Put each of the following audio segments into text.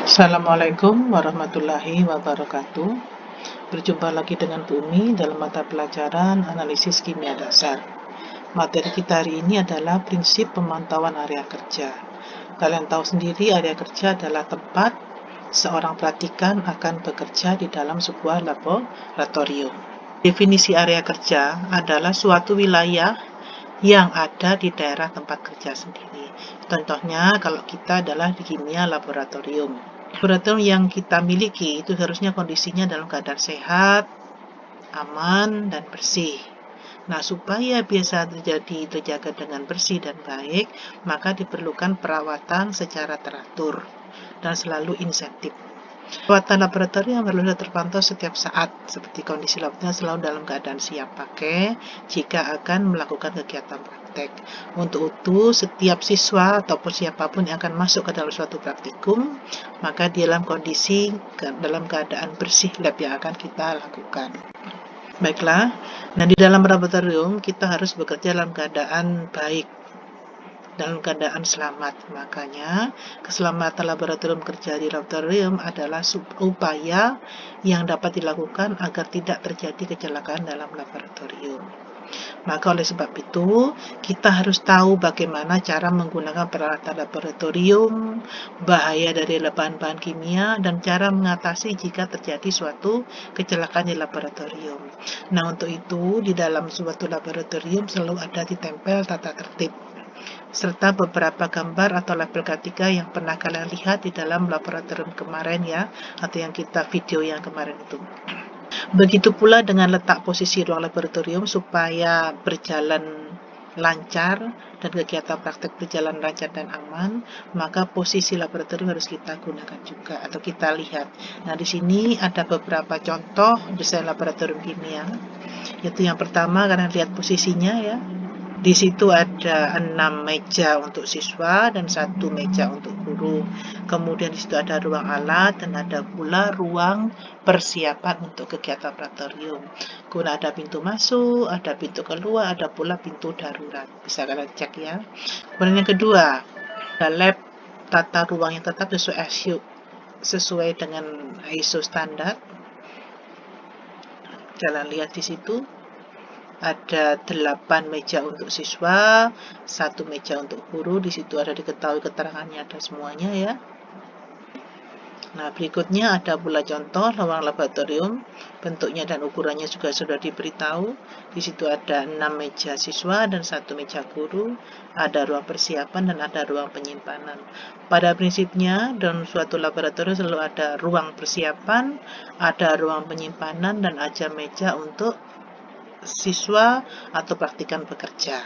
Assalamualaikum warahmatullahi wabarakatuh. Berjumpa lagi dengan Bumi dalam mata pelajaran analisis kimia dasar. Materi kita hari ini adalah prinsip pemantauan area kerja. Kalian tahu sendiri, area kerja adalah tempat seorang praktikan akan bekerja di dalam sebuah laboratorium. Definisi area kerja adalah suatu wilayah yang ada di daerah tempat kerja sendiri. Contohnya kalau kita adalah di kimia laboratorium. Laboratorium yang kita miliki itu harusnya kondisinya dalam keadaan sehat, aman, dan bersih. Nah, supaya biasa terjaga dengan bersih dan baik, maka diperlukan perawatan secara teratur dan selalu insentif. Perawatan laboratorium harus terpantau setiap saat, seperti kondisi laboratorium selalu dalam keadaan siap pakai jika akan melakukan kegiatan praktek. Untuk itu, setiap siswa ataupun siapapun yang akan masuk ke dalam suatu praktikum, maka dalam keadaan bersih lab yang akan kita lakukan. Baiklah, nah di dalam laboratorium kita harus bekerja dalam keadaan baik, dalam keadaan selamat. Makanya keselamatan laboratorium kerja di laboratorium adalah upaya yang dapat dilakukan agar tidak terjadi kecelakaan dalam laboratorium. Maka oleh sebab itu, kita harus tahu bagaimana cara menggunakan peralatan laboratorium, bahaya dari bahan-bahan kimia, dan cara mengatasi jika terjadi suatu kecelakaan di laboratorium. Nah, untuk itu, di dalam suatu laboratorium selalu ada ditempel tata tertib, serta beberapa gambar atau label K3 yang pernah kalian lihat di dalam laboratorium kemarin ya, atau yang kita video yang kemarin itu. Begitu pula dengan letak posisi ruang laboratorium supaya berjalan lancar dan kegiatan praktek berjalan lancar dan aman, maka posisi laboratorium harus kita gunakan juga atau kita lihat. Nah, di sini ada beberapa contoh desain laboratorium kimia. Yaitu yang pertama, kalian lihat posisinya ya. Di situ ada 6 meja untuk siswa dan 1 meja untuk guru. Kemudian di situ ada ruang alat dan ada pula ruang persiapan untuk kegiatan laboratorium. Kemudian ada pintu masuk, ada pintu keluar, ada pula pintu darurat. Bisa kalian cek ya. Kemudian yang kedua, ada lab tata ruang yang tetap sesuai dengan ISO standar. Kalian lihat di situ. Ada 8 meja untuk siswa, 1 meja untuk guru. Di situ ada diketahui keterangannya, ada semuanya ya. Nah, berikutnya ada pula contoh ruang laboratorium. Bentuknya dan ukurannya juga sudah diberitahu. Di situ ada 6 meja siswa dan 1 meja guru. Ada ruang persiapan dan ada ruang penyimpanan. Pada prinsipnya, dalam suatu laboratorium selalu ada ruang persiapan, ada ruang penyimpanan, dan ada meja untuk siswa atau praktikan bekerja.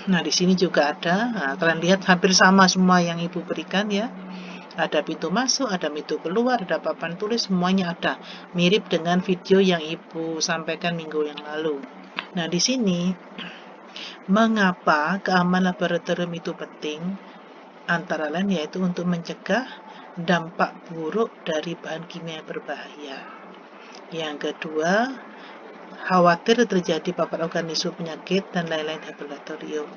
Nah, di sini juga ada. Nah, kalian lihat hampir sama semua yang Ibu berikan ya. Ada pintu masuk, ada pintu keluar, ada papan tulis, semuanya ada. Mirip dengan video yang Ibu sampaikan minggu yang lalu. Nah, di sini mengapa keamanan laboratorium itu penting? Antara lain yaitu untuk mencegah dampak buruk dari bahan kimia berbahaya. Yang kedua, khawatir terjadi paparan organisme penyakit dan lain-lain di laboratorium.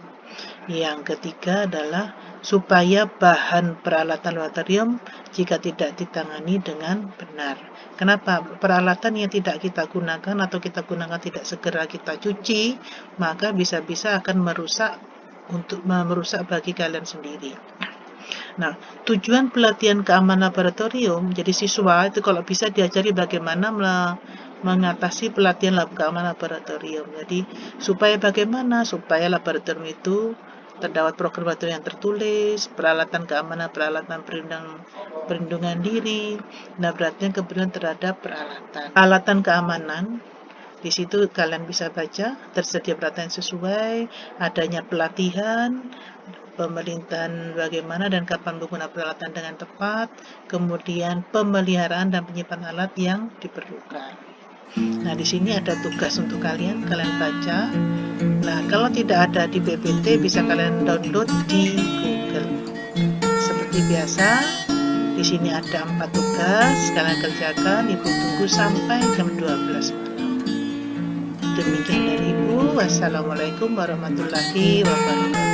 Yang ketiga adalah supaya bahan peralatan laboratorium jika tidak ditangani dengan benar. Kenapa? Peralatan yang tidak kita gunakan atau kita gunakan tidak segera kita cuci, maka bisa-bisa akan merusak bagi kalian sendiri. Nah, tujuan pelatihan keamanan laboratorium, jadi siswa itu kalau bisa diajari bagaimana mengatasi pelatihan keamanan laboratorium. Jadi, bagaimana supaya laboratorium itu terdapat program laboratorium yang tertulis, peralatan keamanan, peralatan perlindungan diri, dan perhatian keberanian terhadap peralatan. Peralatan keamanan, di situ kalian bisa baca, tersedia peralatan sesuai, adanya pelatihan, pemerintahan bagaimana dan kapan menggunakan peralatan dengan tepat, kemudian pemeliharaan dan penyimpanan alat yang diperlukan. Nah, di sini ada tugas untuk kalian baca. Nah, kalau tidak ada di PPT, bisa kalian download di Google. Seperti biasa, di sini ada 4 tugas, kalian kerjakan, Ibu tunggu sampai jam 12 malam. Demikian dari Ibu, wassalamualaikum warahmatullahi wabarakatuh.